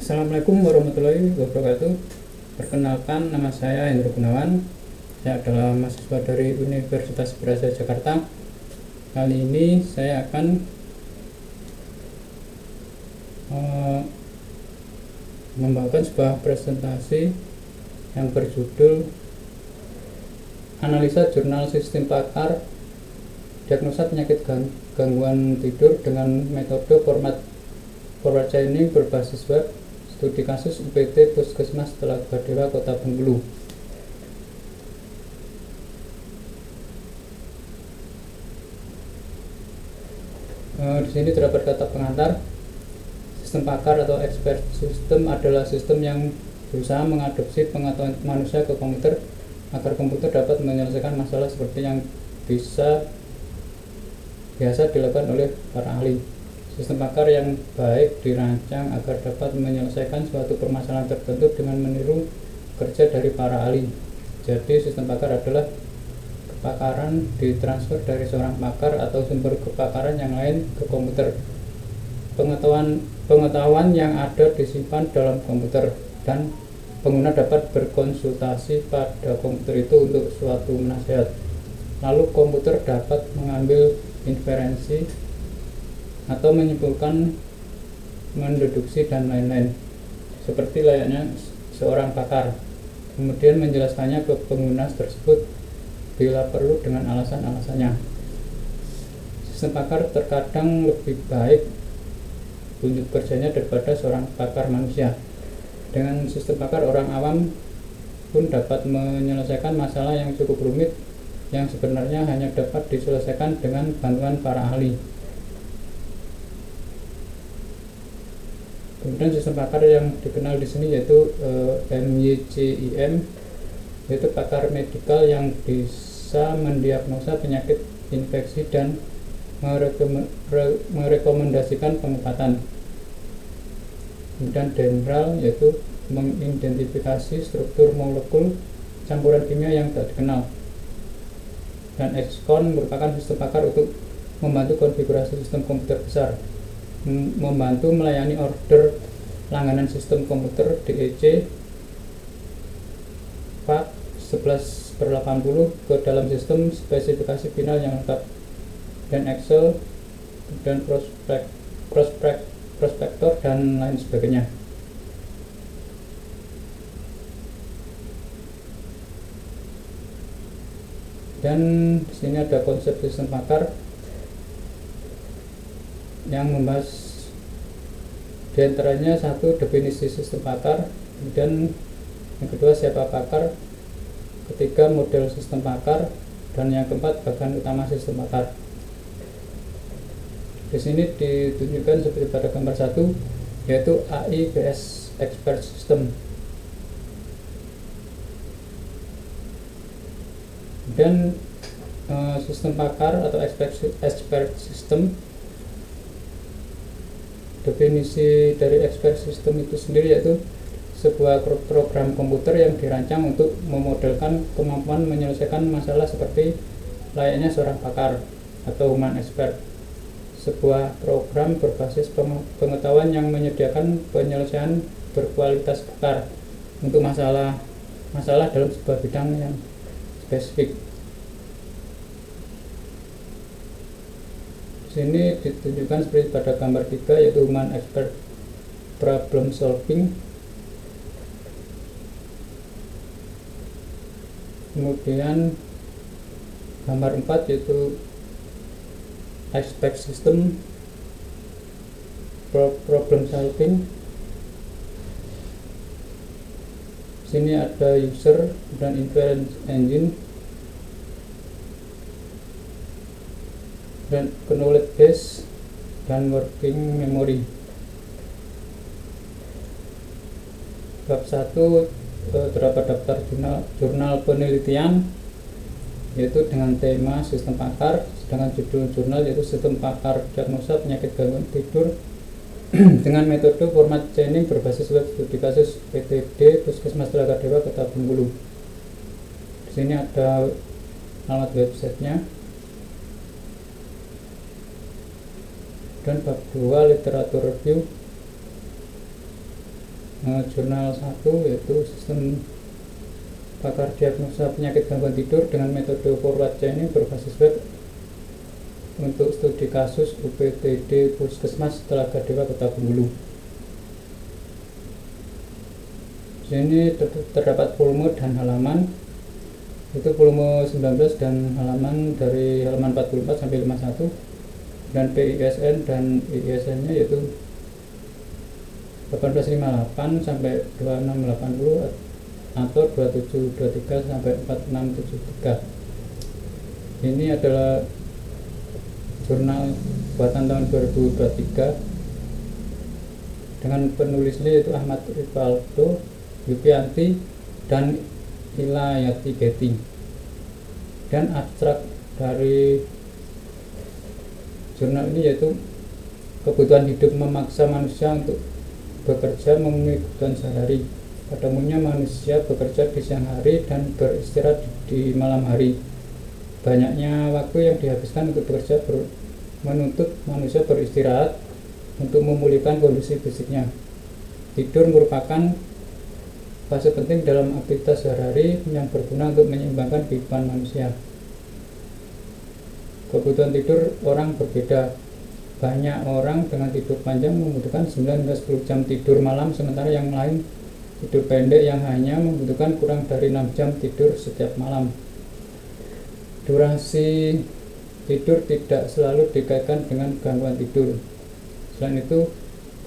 Assalamualaikum warahmatullahi wabarakatuh. Perkenalkan, nama saya Hendro Gunawan. Saya adalah mahasiswa dari Universitas Brawijaya Jakarta. Kali ini saya akan membawakan sebuah presentasi yang berjudul Analisa Jurnal Sistem Pakar Diagnosa Penyakit Gangguan Tidur dengan Metode Forward Chaining berbasis web, studi kasus UPT Puskesmas Telaga Dewa Kota Bengkulu. Di sini terdapat kata pengantar. Sistem pakar atau expert system adalah sistem yang berusaha mengadopsi pengetahuan manusia ke komputer agar komputer dapat menyelesaikan masalah seperti yang biasa dilakukan oleh para ahli. Sistem pakar yang baik dirancang agar dapat menyelesaikan suatu permasalahan tertentu dengan meniru kerja dari para ahli. Jadi sistem pakar adalah kepakaran ditransfer dari seorang pakar atau sumber kepakaran yang lain ke komputer. Pengetahuan yang ada disimpan dalam komputer dan pengguna dapat berkonsultasi pada komputer itu untuk suatu nasihat. Lalu komputer dapat mengambil inferensi atau menyimpulkan, mendeduksi dan lain-lain seperti layaknya seorang pakar, kemudian menjelaskannya ke pengguna tersebut bila perlu dengan alasan-alasannya. Sistem pakar terkadang lebih baik unit kerjanya daripada seorang pakar manusia. Dengan sistem pakar, orang awam pun dapat menyelesaikan masalah yang cukup rumit yang sebenarnya hanya dapat diselesaikan dengan bantuan para ahli. Kemudian sistem pakar yang dikenal di sini yaitu MYCIM, yaitu pakar medikal yang bisa mendiagnosa penyakit infeksi dan merekomendasikan pengobatan. Kemudian DENRAL yaitu mengidentifikasi struktur molekul campuran kimia yang tak dikenal. Dan XCON merupakan sistem pakar untuk membantu konfigurasi sistem komputer besar, membantu melayani order langganan sistem komputer DEC FAT 11/80 ke dalam sistem spesifikasi final yang lengkap, dan Excel dan prospektor dan lain sebagainya. Dan di sini ada konsep sistem pakar yang membahas diantaranya satu, definisi sistem pakar, kemudian yang kedua siapa pakar, ketiga model sistem pakar, dan yang keempat bagian utama sistem pakar. Di sini ditunjukkan seperti pada gambar 1, yaitu AIBS Expert System. Dan sistem pakar atau expert system, definisi dari expert system itu sendiri yaitu sebuah program komputer yang dirancang untuk memodelkan kemampuan menyelesaikan masalah seperti layaknya seorang pakar atau human expert. Sebuah program berbasis pengetahuan yang menyediakan penyelesaian berkualitas pakar untuk masalah dalam sebuah bidang yang spesifik. Sini ditunjukkan seperti pada gambar 3 yaitu human expert problem solving. Kemudian gambar 4 yaitu expert system problem solving. Sini ada user dan inference engine dan knowledge base dan working memory. Bab 1 terdapat daftar jurnal penelitian yaitu dengan tema sistem pakar, sedangkan judul jurnal yaitu sistem pakar diagnosa penyakit gangguan tidur dengan metode format chaining berbasis web, studi kasus PTD Puskesmas Telaga Dewa Kota Bengkulu. Di sini ada alamat websitenya. Dan bab 2 literatur review. Jurnal 1 yaitu sistem pakar diagnosa penyakit gangguan tidur dengan metode forward chaining berbasis web untuk studi kasus UPTD Puskesmas Telaga Dewa Kota Bengkulu. Di sini terdapat volume dan halaman, itu volume 19 dan halaman dari halaman 44 sampai 51, dan PISN dan ISN nya yaitu 1858 sampai 2680 atau 2723 sampai 4673. Ini adalah jurnal buatan tahun 2023 dengan penulisnya yaitu Ahmad Rivaldo, Yupianti, dan Ilayati Betty. Dan abstrak dari jurnal ini yaitu kebutuhan hidup memaksa manusia untuk bekerja memenuhi kebutuhan sehari. Pada umumnya manusia bekerja di siang hari dan beristirahat di malam hari. Banyaknya waktu yang dihabiskan untuk bekerja menuntut manusia beristirahat untuk memulihkan kondisi fisiknya. Tidur merupakan fase penting dalam aktivitas sehari-hari yang berguna untuk menyeimbangkan kehidupan manusia. Kebutuhan tidur orang berbeda. Banyak orang dengan tidur panjang membutuhkan 9-10 jam tidur malam, sementara yang lain tidur pendek yang hanya membutuhkan kurang dari 6 jam tidur setiap malam. Durasi tidur tidak selalu dikaitkan dengan gangguan tidur. Selain itu,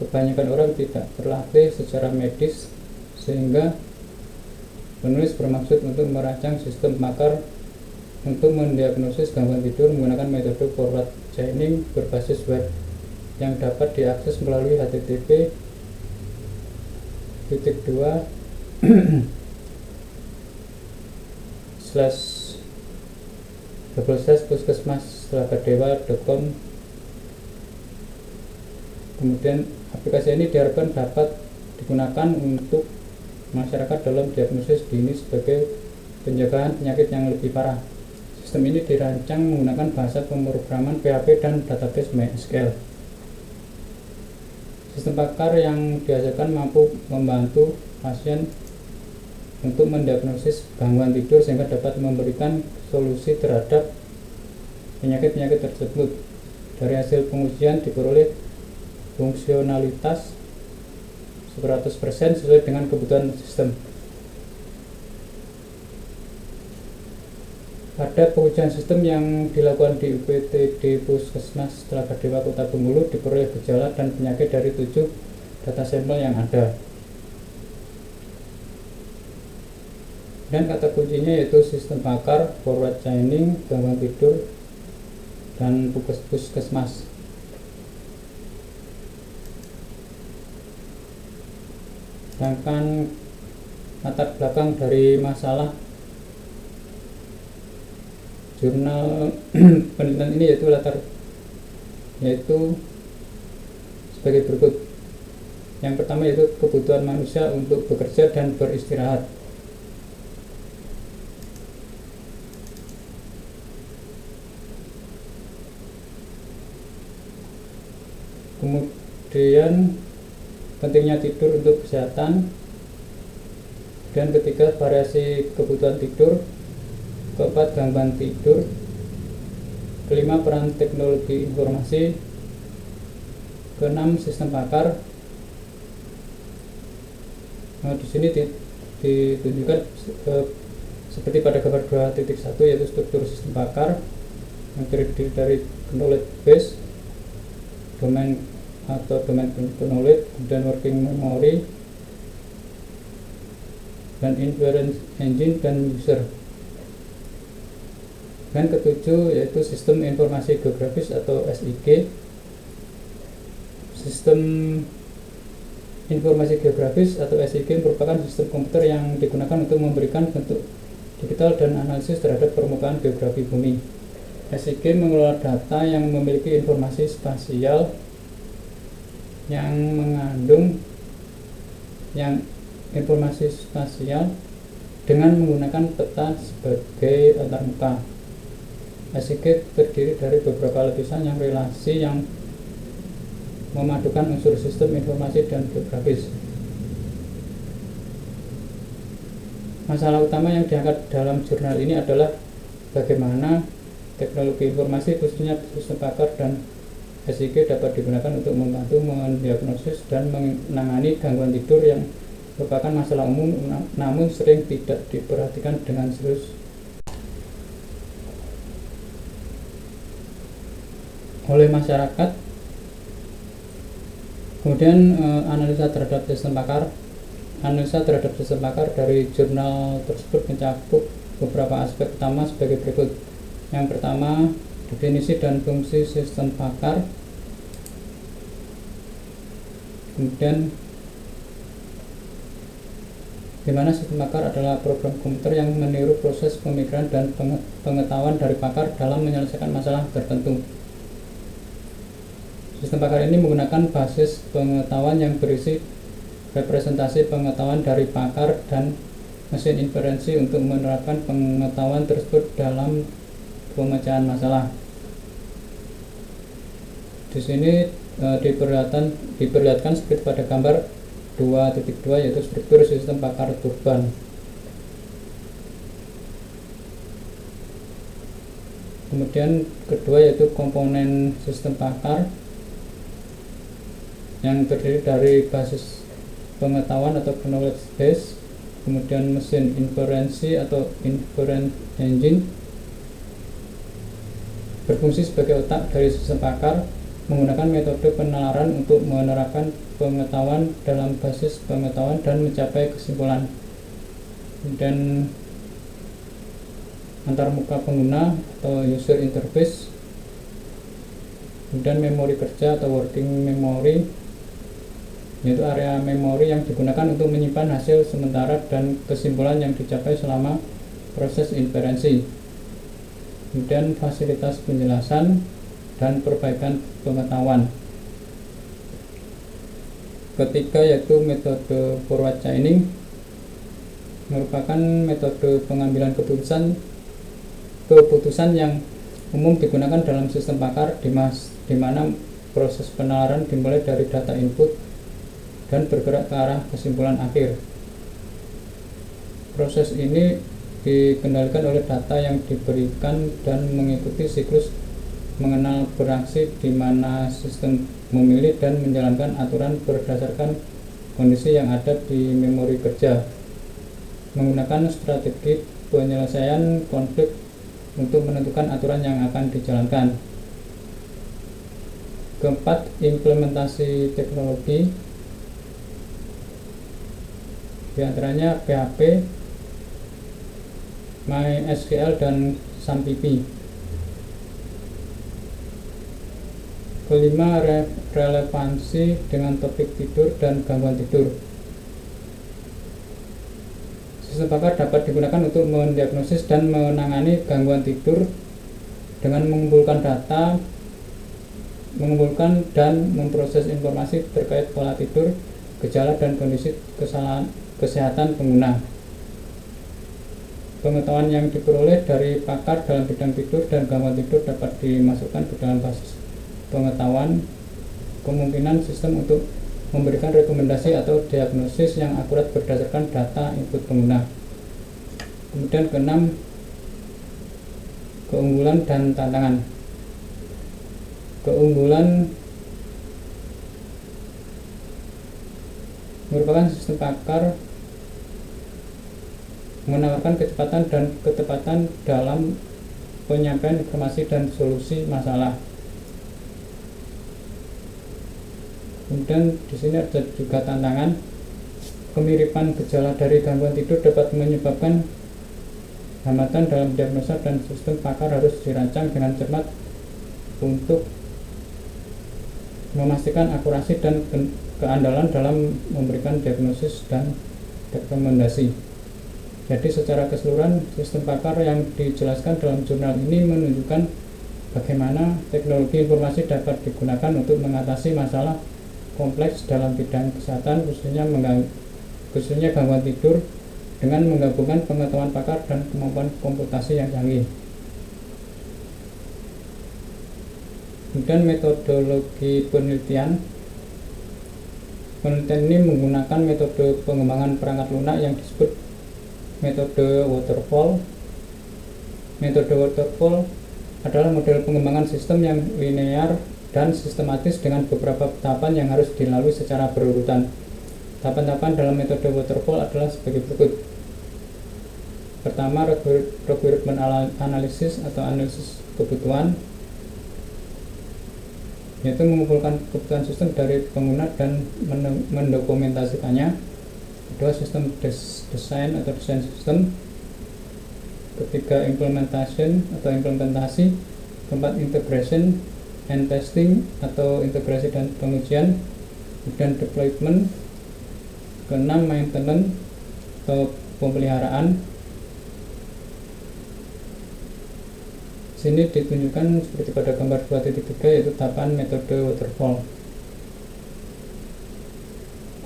kebanyakan orang tidak terlatih secara medis, sehingga penulis bermaksud untuk merancang sistem pakar untuk mendiagnosis gangguan tidur menggunakan metode forward chaining berbasis web yang dapat diakses melalui http:// puskesmas-telaga-dewa.com. Kemudian aplikasi ini diharapkan dapat digunakan untuk masyarakat dalam diagnosis dini sebagai pencegahan penyakit yang lebih parah. Sistem ini dirancang menggunakan bahasa pemrograman PHP dan database MySQL. Sistem pakar yang dihasilkan mampu membantu pasien untuk mendiagnosis gangguan tidur sehingga dapat memberikan solusi terhadap penyakit-penyakit tersebut. Dari hasil pengujian diperoleh fungsionalitas 100% sesuai dengan kebutuhan sistem. Pada pengujian sistem yang dilakukan di UPTD Puskesmas Telaga Dewa Kota Bengkulu diperoleh gejala dan penyakit dari 7 data sampel yang ada. Dan kata kuncinya yaitu sistem pakar, forward chaining, gangguan tidur, dan puskesmas. Sedangkan latar belakang dari masalah jurnal penelitian ini yaitu sebagai berikut. Yang pertama yaitu kebutuhan manusia untuk bekerja dan beristirahat. Kemudian pentingnya tidur untuk kesehatan. Dan ketiga, variasi kebutuhan tidur. Keempat, gangguan tidur. Kelima, peran teknologi informasi. Keenam, sistem pakar. Nah, di sini ditunjukkan seperti pada gambar 2.1 yaitu struktur sistem pakar yang terdiri dari knowledge base, domain atau domain knowledge, dan working memory, dan inference engine, dan user. Dan ketujuh yaitu sistem informasi geografis atau SIG. Sistem informasi geografis atau SIG merupakan sistem komputer yang digunakan untuk memberikan bentuk digital dan analisis terhadap permukaan geografi bumi. SIG mengelola data yang memiliki informasi spasial yang mengandung informasi spasial dengan menggunakan peta sebagai antarmuka. SIG terdiri dari beberapa lapisan yang relasi yang memadukan unsur sistem informasi dan geografis. Masalah utama yang diangkat dalam jurnal ini adalah bagaimana teknologi informasi khususnya sistem pakar dan SIG dapat digunakan untuk membantu mendiagnosis dan menangani gangguan tidur yang merupakan masalah umum namun sering tidak diperhatikan dengan serius oleh masyarakat. Kemudian analisa terhadap sistem pakar dari jurnal tersebut mencakup beberapa aspek utama sebagai berikut. Yang pertama, definisi dan fungsi sistem pakar. Kemudian, di mana sistem pakar adalah program komputer yang meniru proses pemikiran dan pengetahuan dari pakar dalam menyelesaikan masalah tertentu. Sistem pakar ini menggunakan basis pengetahuan yang berisi representasi pengetahuan dari pakar dan mesin inferensi untuk menerapkan pengetahuan tersebut dalam pemecahan masalah. Di sini diperlihatkan seperti pada gambar 2.2 yaitu struktur sistem pakar turban. Kemudian kedua yaitu komponen sistem pakar yang terdiri dari basis pengetahuan atau knowledge base, kemudian mesin inferensi atau inference engine, berfungsi sebagai otak dari sistem pakar, menggunakan metode penalaran untuk menerapkan pengetahuan dalam basis pengetahuan dan mencapai kesimpulan. Kemudian antarmuka pengguna atau user interface, kemudian memori kerja atau working memory, yaitu area memori yang digunakan untuk menyimpan hasil sementara dan kesimpulan yang dicapai selama proses inferensi. Kemudian fasilitas penjelasan dan perbaikan pengetahuan. Ketiga yaitu metode forward chaining, merupakan metode pengambilan keputusan yang umum digunakan dalam sistem pakar di mana proses penalaran dimulai dari data input dan bergerak ke arah kesimpulan akhir. Proses ini dikendalikan oleh data yang diberikan dan mengikuti siklus mengenal beraksi di mana sistem memilih dan menjalankan aturan berdasarkan kondisi yang ada di memori kerja, menggunakan strategi penyelesaian konflik untuk menentukan aturan yang akan dijalankan. Keempat, implementasi teknologi, di antaranya PHP, MySQL, dan SAMPP. Kelima, relevansi dengan topik tidur dan gangguan tidur. Sistem pakar dapat digunakan untuk mendiagnosis dan menangani gangguan tidur dengan mengumpulkan dan memproses informasi terkait pola tidur, gejala, dan kondisi kesehatan pengguna. Pengetahuan yang diperoleh dari pakar dalam bidang tidur dan gangguan tidur dapat dimasukkan ke dalam basis pengetahuan kemungkinan sistem untuk memberikan rekomendasi atau diagnosis yang akurat berdasarkan data input pengguna. Kemudian keenam, keunggulan dan tantangan. Keunggulan merupakan sistem pakar menawarkan kecepatan dan ketepatan dalam penyampaian informasi dan solusi masalah. Kemudian di sini ada juga tantangan. Kemiripan gejala dari gangguan tidur dapat menyebabkan hambatan dalam diagnosa dan sistem pakar harus dirancang dengan cermat untuk memastikan akurasi dan keandalan dalam memberikan diagnosis dan rekomendasi. Jadi secara keseluruhan sistem pakar yang dijelaskan dalam jurnal ini menunjukkan bagaimana teknologi informasi dapat digunakan untuk mengatasi masalah kompleks dalam bidang kesehatan khususnya gangguan tidur dengan menggabungkan pengetahuan pakar dan kemampuan komputasi yang canggih. Kemudian metodologi penelitian ini menggunakan metode pengembangan perangkat lunak yang disebut metode waterfall. Metode waterfall adalah model pengembangan sistem yang linear dan sistematis dengan beberapa tahapan yang harus dilalui secara berurutan. Tahapan-tahapan dalam metode waterfall adalah sebagai berikut. Pertama, requirement analysis atau analisis kebutuhan, yaitu mengumpulkan kebutuhan sistem dari pengguna dan mendokumentasikannya. Kedua, sistem desain atau desain sistem. Ketiga, implementation atau implementasi. Keempat, integration and testing atau integrasi dan pengujian. Kemudian deployment. Keenam, maintenance atau pemeliharaan. Sini ditunjukkan seperti pada gambar 2.3, yaitu tahapan metode waterfall.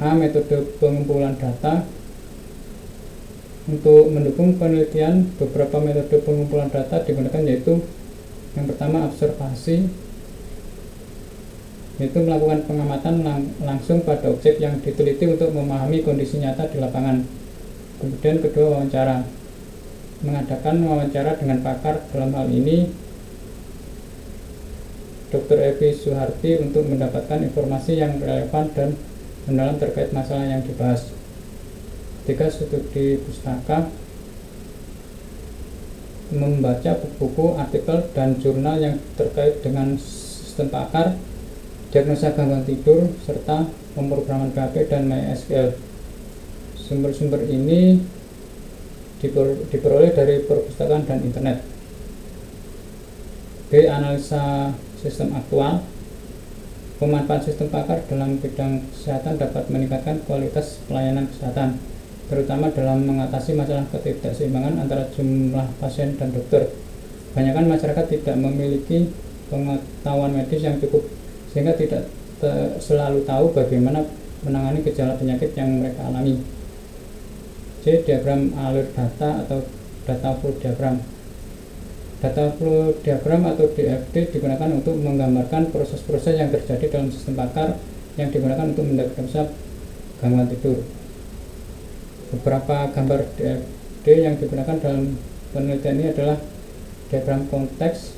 A. Metode pengumpulan data. Untuk mendukung penelitian, beberapa metode pengumpulan data digunakan, yaitu yang pertama observasi, yaitu melakukan pengamatan langsung pada objek yang diteliti untuk memahami kondisi nyata di lapangan. Kemudian kedua, wawancara, mengadakan wawancara dengan pakar, dalam hal ini Dr. Evi Suharti, untuk mendapatkan informasi yang relevan dan mendalam terkait masalah yang dibahas. Ketiga, studi pustaka, membaca buku-buku, artikel, dan jurnal yang terkait dengan sistem pakar, diagnosa gangguan tidur, serta pemrograman PHP dan MySQL. Sumber-sumber ini diperoleh dari perpustakaan dan internet. B. Analisa sistem aktual. Pemanfaatan sistem pakar dalam bidang kesehatan dapat meningkatkan kualitas pelayanan kesehatan, terutama dalam mengatasi masalah ketidakseimbangan antara jumlah pasien dan dokter. Kebanyakan masyarakat tidak memiliki pengetahuan medis yang cukup, sehingga tidak selalu tahu bagaimana menangani gejala penyakit yang mereka alami. C. Diagram alur data atau data flow diagram. Data flow diagram atau DFD digunakan untuk menggambarkan proses-proses yang terjadi dalam sistem pakar yang digunakan untuk mendiagnosa gangguan tidur. Beberapa gambar DFD yang digunakan dalam penelitian ini adalah diagram konteks,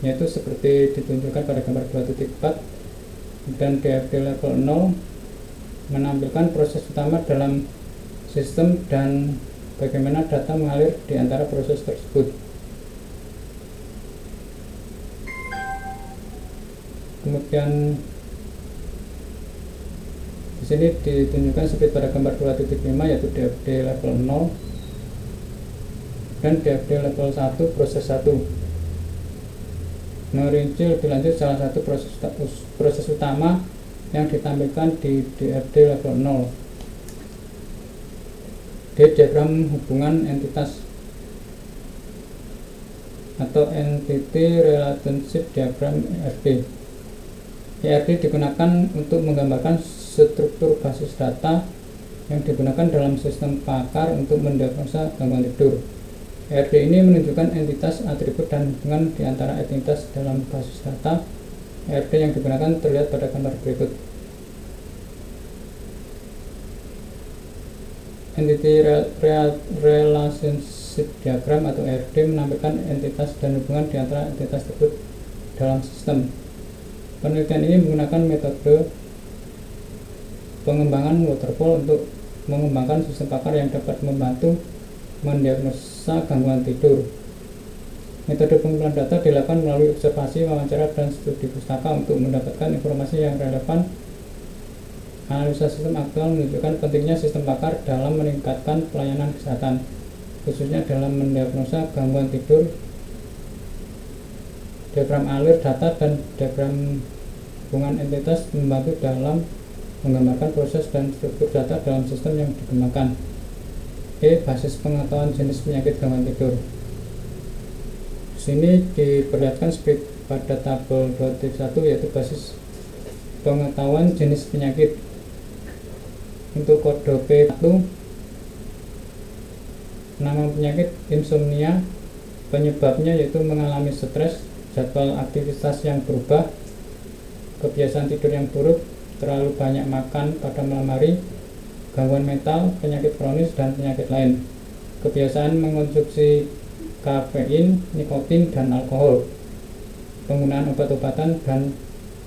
yaitu seperti ditunjukkan pada gambar 2.4, dan DFD level 0 menampilkan proses utama dalam sistem dan bagaimana data mengalir di antara proses tersebut. Kemudian di sini ditunjukkan seperti pada gambar 2.5, yaitu DFD level 0 dan DFD level 1 proses 1. Merinci lebih lanjut salah satu proses utama yang ditampilkan di DFD level 0. D. Diagram hubungan entitas atau Entity Relationship Diagram ERD. ERD digunakan untuk menggambarkan struktur basis data yang digunakan dalam sistem pakar untuk mendiagnosa gangguan tidur. ERD ini menunjukkan entitas, atribut, dan hubungan di antara entitas dalam basis data. ERD yang digunakan terlihat pada gambar berikut. Entity Relationship Diagram atau ERD menampilkan entitas dan hubungan di antara entitas tersebut dalam sistem. Penelitian ini menggunakan metode pengembangan waterfall untuk mengembangkan sistem pakar yang dapat membantu mendiagnosa gangguan tidur. Metode pengumpulan data dilakukan melalui observasi, wawancara, dan studi pustaka untuk mendapatkan informasi yang relevan. Analisa sistem aktual menunjukkan pentingnya sistem pakar dalam meningkatkan pelayanan kesehatan, khususnya dalam mendiagnosa gangguan tidur. Diagram alur data dan diagram hubungan entitas membantu dalam menggambarkan proses dan struktur data dalam sistem yang dikembangkan. E. Basis pengetahuan jenis penyakit gangguan tidur. Di sini diperlihatkan seperti pada tabel 2.1, yaitu basis pengetahuan jenis penyakit. Untuk kode P1, nama penyakit insomnia, penyebabnya yaitu mengalami stres, jadwal aktivitas yang berubah, kebiasaan tidur yang buruk, terlalu banyak makan pada malam hari, gangguan mental, penyakit kronis, dan penyakit lain. Kebiasaan mengkonsumsi kafein, nikotin, dan alkohol, penggunaan obat-obatan, dan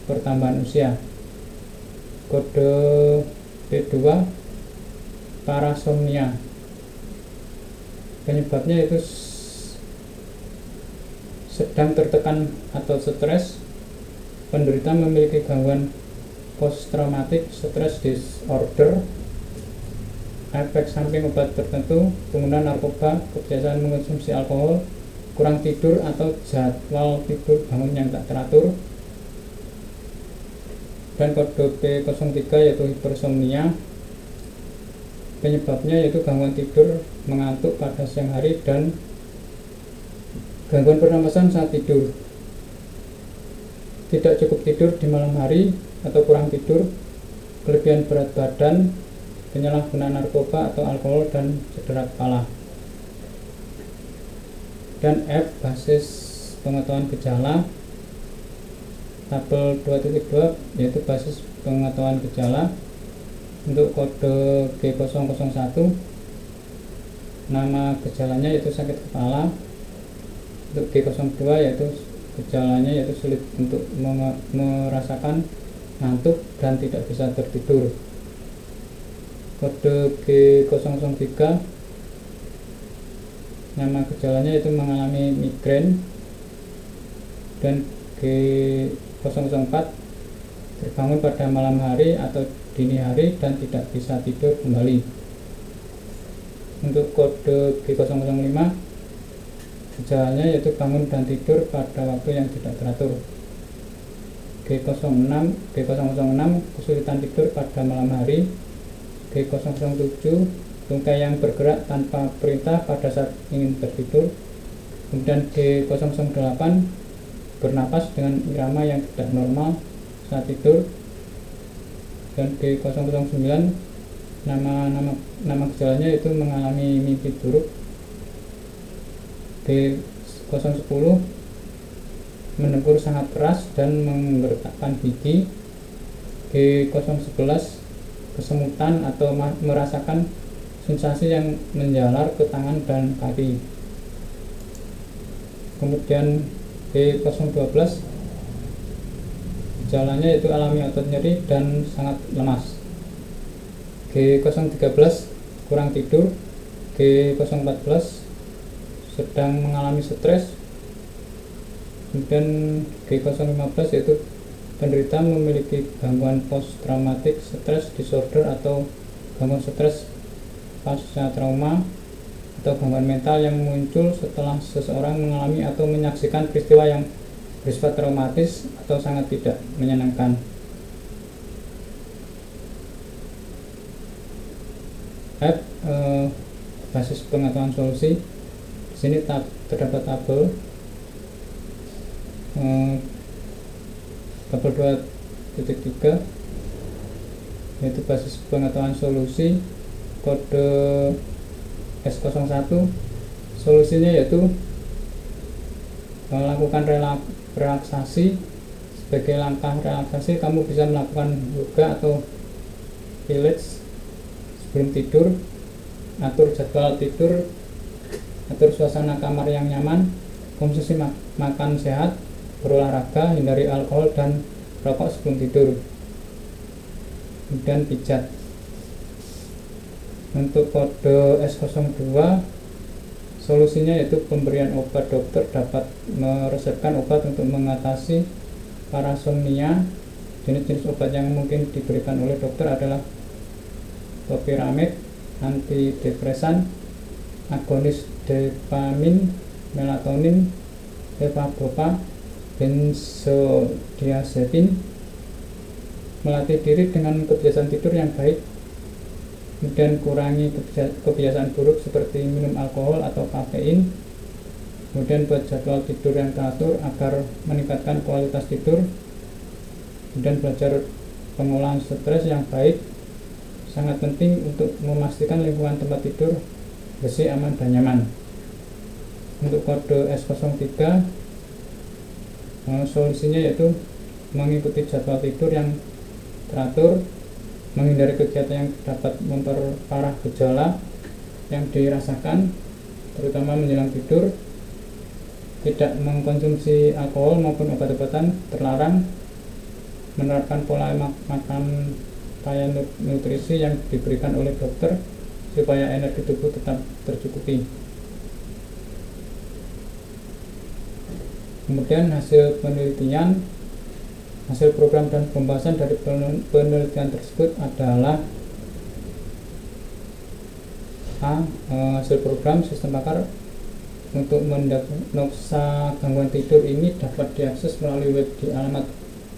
pertambahan usia. Kode P2, parasomnia. Penyebabnya itu sedang tertekan atau stres. Penderita memiliki gangguan post traumatic stress disorder, efek samping obat tertentu, penggunaan narkoba, kebiasaan mengkonsumsi alkohol, kurang tidur atau jadwal tidur bangun yang tak teratur. Dan kode P03 yaitu hipersomnia. Penyebabnya yaitu gangguan tidur, mengantuk pada siang hari, dan gangguan pernapasan saat tidur. Tidak cukup tidur di malam hari atau kurang tidur, kelebihan berat badan, penyalahgunaan narkoba atau alkohol, dan cedera kepala. Dan F, basis pengetahuan gejala. Tabel 2.2 yaitu basis pengetahuan gejala. Untuk kode G001, nama gejalanya yaitu sakit kepala. Untuk G02 yaitu gejalanya yaitu sulit untuk merasakan ngantuk dan tidak bisa tertidur. Kode G003, nama gejalanya yaitu mengalami migrain. Dan G004, terbangun pada malam hari atau dini hari dan tidak bisa tidur kembali. Untuk kode G005, gejalanya yaitu bangun dan tidur pada waktu yang tidak teratur. G006, kesulitan tidur pada malam hari. G007, tungkai yang bergerak tanpa perintah pada saat ingin tertidur. Kemudian G008, bernapas dengan irama yang tidak normal saat tidur. Dan G009, nama gejalanya itu mengalami mimpi buruk. G010, mendengkur sangat keras dan menggertakkan gigi. G011, kesemutan atau merasakan sensasi yang menjalar ke tangan dan kaki. Kemudian G012, gejalanya itu alami otot nyeri dan sangat lemas. G013, kurang tidur. G014, sedang mengalami stres. Kemudian G015 yaitu penderita memiliki gangguan post traumatic stress disorder atau gangguan stres pasca trauma atau gangguan mental yang muncul setelah seseorang mengalami atau menyaksikan peristiwa yang bersifat traumatis atau sangat tidak menyenangkan. F, basis pengetahuan solusi. Di sini terdapat tabel 2.3 yaitu basis pengetahuan solusi. Kode S01, solusinya yaitu melakukan relaksasi. Sebagai langkah relaksasi, kamu bisa melakukan yoga atau pilates sebelum tidur. Atur jadwal tidur, atur suasana kamar yang nyaman, konsumsi makan sehat, berolahraga, hindari alkohol dan rokok sebelum tidur. Kemudian pijat. Untuk kode S02, solusinya yaitu pemberian obat. Dokter dapat meresepkan obat untuk mengatasi parasomnia. Jenis-jenis obat yang mungkin diberikan oleh dokter adalah topiramate, antidepresan, agonis dopamin, melatonin, levodopa, benzodiazepin. Melatih diri dengan kebiasaan tidur yang baik. Kemudian kurangi kebiasaan buruk seperti minum alkohol atau kafein. Kemudian buat jadwal tidur yang teratur agar meningkatkan kualitas tidur. Kemudian belajar pengolahan stres yang baik. Sangat penting untuk memastikan lingkungan tempat tidur bersih, aman, dan nyaman. Untuk kode S03, solusinya yaitu mengikuti jadwal tidur yang teratur, menghindari kegiatan yang dapat memperparah gejala yang dirasakan, terutama menjelang tidur, tidak mengkonsumsi alkohol maupun obat-obatan terlarang, menerapkan pola makan kaya nutrisi yang diberikan oleh dokter supaya energi tubuh tetap tercukupi. Kemudian hasil program dan pembahasan dari penelitian tersebut adalah hasil program sistem pakar untuk mendiagnosa gangguan tidur ini dapat diakses melalui web di alamat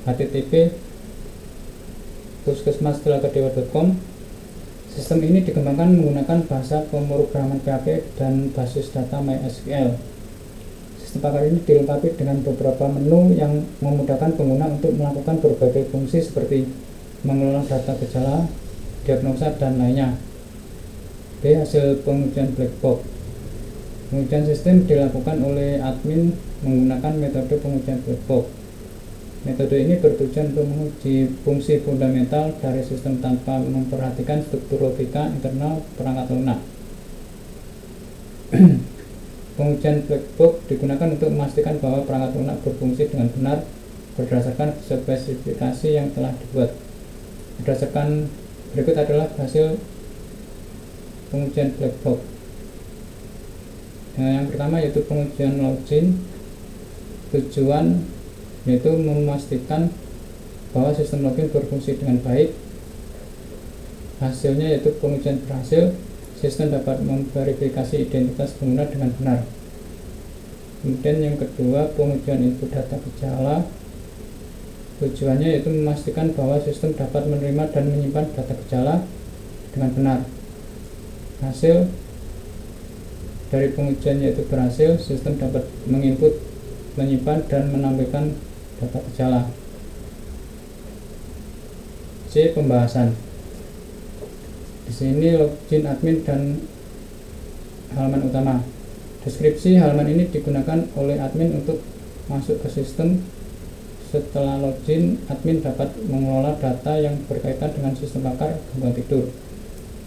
http://puskesmas.telaga-dewa.com. Sistem ini dikembangkan menggunakan bahasa pemrograman PHP dan basis data MySQL. Sistem pakar ini dilengkapi dengan beberapa menu yang memudahkan pengguna untuk melakukan berbagai fungsi seperti mengelola data gejala, diagnosa, dan lainnya. B. Hasil pengujian black box. Pengujian sistem dilakukan oleh admin menggunakan metode pengujian black box. Metode ini bertujuan untuk menguji fungsi fundamental dari sistem tanpa memperhatikan struktur logika internal perangkat lunak. Pengujian black box digunakan untuk memastikan bahwa perangkat lunak berfungsi dengan benar berdasarkan spesifikasi yang telah dibuat. Berdasarkan berikut adalah hasil pengujian black box. Yang pertama yaitu pengujian login. Tujuan yaitu memastikan bahwa sistem login berfungsi dengan baik. Hasilnya yaitu pengujian berhasil. Sistem dapat memverifikasi identitas pengguna dengan benar. Kemudian yang kedua, pengujian input data gejala. Tujuannya yaitu memastikan bahwa sistem dapat menerima dan menyimpan data gejala dengan benar. Hasil dari pengujian yaitu berhasil, sistem dapat menginput, menyimpan, dan menampilkan data gejala. C. Pembahasan. Di sini login admin dan halaman utama. Deskripsi halaman ini digunakan oleh admin untuk masuk ke sistem. Setelah login, admin dapat mengelola data yang berkaitan dengan sistem pakar gangguan tidur.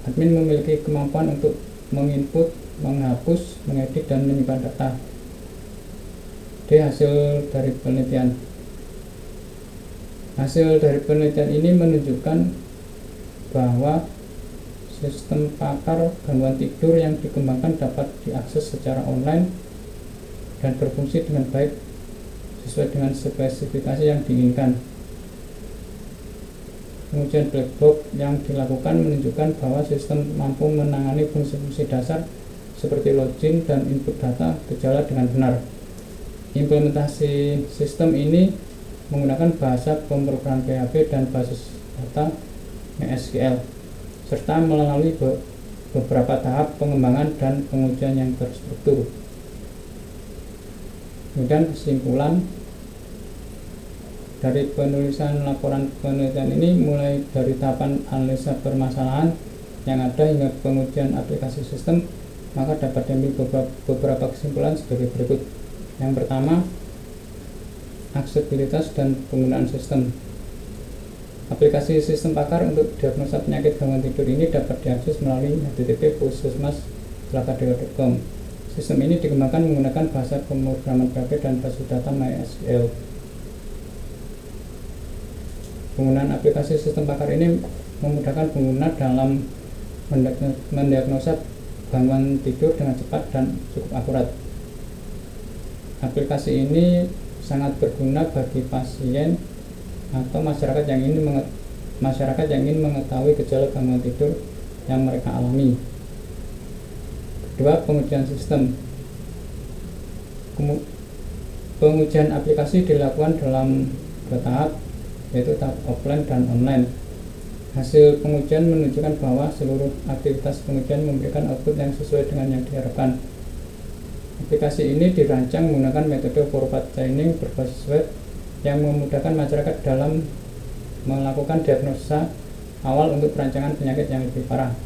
Admin memiliki kemampuan untuk menginput, menghapus, mengedit, dan menyimpan data. D. Hasil dari penelitian. Hasil dari penelitian ini menunjukkan bahwa sistem pakar gangguan tidur yang dikembangkan dapat diakses secara online dan berfungsi dengan baik sesuai dengan spesifikasi yang diinginkan. Pengujian black box yang dilakukan menunjukkan bahwa sistem mampu menangani fungsi-fungsi dasar seperti login dan input data gejala dengan benar. Implementasi sistem ini menggunakan bahasa pemrograman PHP dan basis data MySQL serta melalui beberapa tahap pengembangan dan pengujian yang terstruktur. Kemudian kesimpulan dari penulisan laporan penelitian ini mulai dari tahapan analisa permasalahan yang ada hingga pengujian aplikasi sistem, maka dapat diambil beberapa kesimpulan sebagai berikut. Yang pertama, aksesibilitas dan penggunaan sistem. Aplikasi sistem pakar untuk diagnosa penyakit gangguan tidur ini dapat diakses melalui http://puskesmas.telaga-dewa.com. Sistem ini dikembangkan menggunakan bahasa pemrograman PHP dan basis data MySQL. Penggunaan aplikasi sistem pakar ini memudahkan pengguna dalam mendiagnosa gangguan tidur dengan cepat dan cukup akurat. Aplikasi ini sangat berguna bagi pasien atau masyarakat yang ingin mengetahui gejala gangguan tidur yang mereka alami. Kedua, pengujian sistem. Pengujian aplikasi dilakukan dalam dua tahap, yaitu tahap offline dan online. Hasil pengujian menunjukkan bahwa seluruh aktivitas pengujian memberikan output yang sesuai dengan yang diharapkan. Aplikasi ini dirancang menggunakan metode forward chaining berbasis web yang memudahkan masyarakat dalam melakukan diagnosa awal untuk perancangan penyakit yang lebih parah.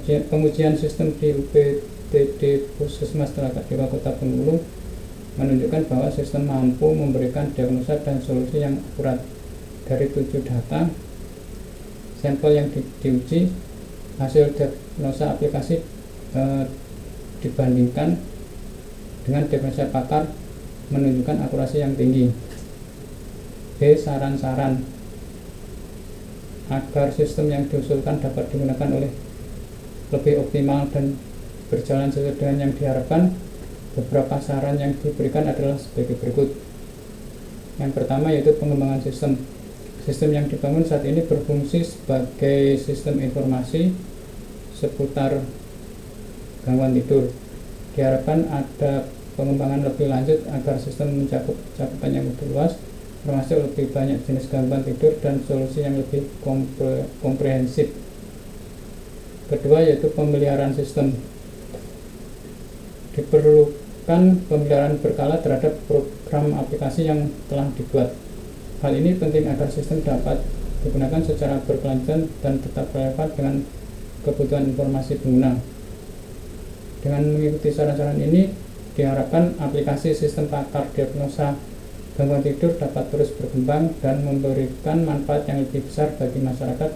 Pengujian sistem di UPTD Puskesmas Telaga-Dewa Kota Bengkulu menunjukkan bahwa sistem mampu memberikan diagnosa dan solusi yang akurat dari 7 data. sampel yang diuji, hasil diagnosa aplikasi dibandingkan dengan diagnosa pakar menunjukkan akurasi yang tinggi. B. Saran-saran agar sistem yang diusulkan dapat digunakan oleh lebih optimal dan berjalan sesuai dengan yang diharapkan. Beberapa saran yang diberikan adalah sebagai berikut. Yang pertama yaitu pengembangan sistem. Sistem yang dibangun saat ini berfungsi sebagai sistem informasi seputar gangguan tidur. Diharapkan ada pengembangan lebih lanjut agar sistem mencakup cakupan yang lebih luas, termasuk lebih banyak jenis gangguan tidur dan solusi yang lebih komprehensif. Kedua yaitu pemeliharaan sistem. Diperlukan pemeliharaan berkala terhadap program aplikasi yang telah dibuat. Hal ini penting agar sistem dapat digunakan secara berkelanjutan dan tetap relevan dengan kebutuhan informasi pengguna. Dengan mengikuti saran-saran ini, diharapkan aplikasi sistem pakar diagnosa gangguan tidur dapat terus berkembang dan memberikan manfaat yang lebih besar bagi masyarakat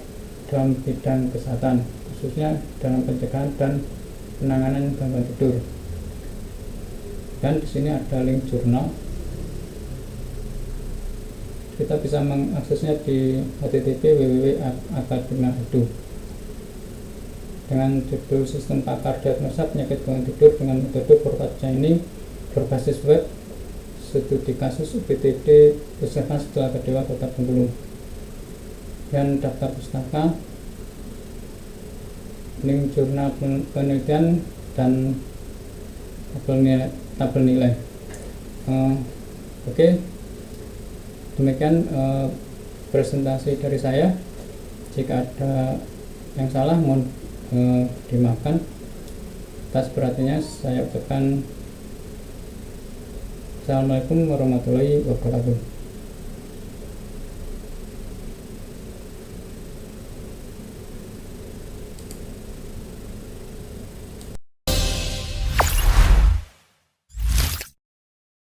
dalam bidang kesehatan, khususnya dalam pencegahan dan penanganan gangguan tidur. Dan di sini ada link jurnal. Kita bisa mengaksesnya di http://www.academia.edu dengan judul Sistem Pakar Diagnosa Penyakit Gangguan Tidur dengan metode Broadcast Chaining berbasis web, studi kasus UPTD Puskesmas Setelah Kedewa Kota Bengkulu, dan daftar pustaka, link jurnal penelitian, dan tabel nilai. Oke, demikian presentasi dari saya. Jika ada yang salah mohon dimaafkan. Atas perhatiannya saya ucapkan Assalamualaikum warahmatullahi wabarakatuh.